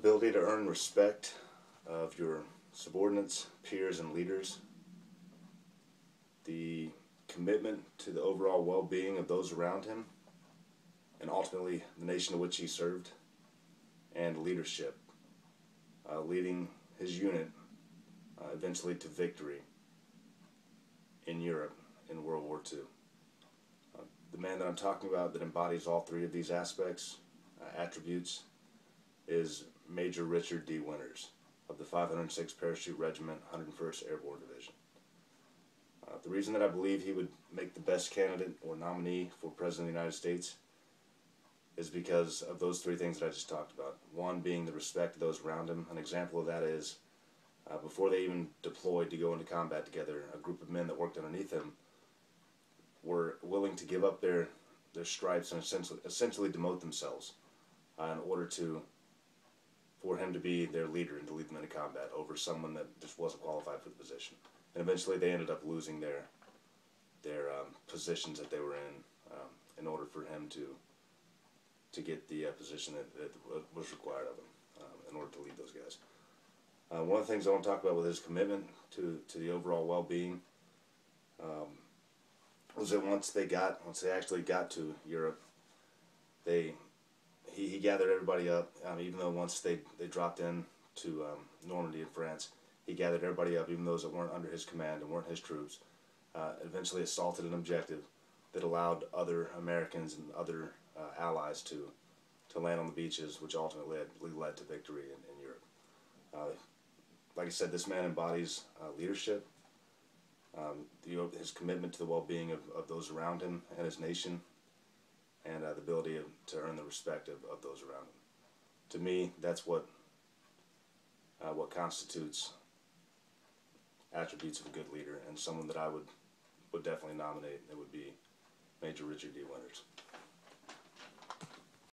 ability to earn respect of your subordinates, peers, and leaders, the commitment to the overall well-being of those around him, and ultimately the nation to which he served, and leadership, leading his unit eventually to victory in Europe in World War II. The man that I'm talking about that embodies all three of these aspects, attributes, is Major Richard D. Winters of the 506th Parachute Regiment, 101st Airborne Division. The reason that I believe he would make the best candidate or nominee for President of the United States is because of those three things that I just talked about. One being the respect of those around him. An example of that is before they even deployed to go into combat together, a group of men that worked underneath him were willing to give up their stripes and essentially demote themselves in order for him to be their leader and to lead them into combat over someone that just wasn't qualified for the position. And eventually they ended up losing their positions that they were in order for him to get the position that was required of him in order to lead those guys. One of the things I want to talk about with his commitment to the overall well-being was that once they actually got to Europe, he gathered everybody up. Even though once they dropped in to Normandy in France, he gathered everybody up, even those that weren't under his command and weren't his troops. Eventually assaulted an objective that allowed other Americans and other allies to land on the beaches, which ultimately led to victory in Europe. Like I said, this man embodies leadership, his commitment to the well-being of those around him and his nation, and the ability to earn the respect of those around him. To me, that's what constitutes attributes of a good leader, and someone that I would definitely nominate. It would be Major Richard D. Winters.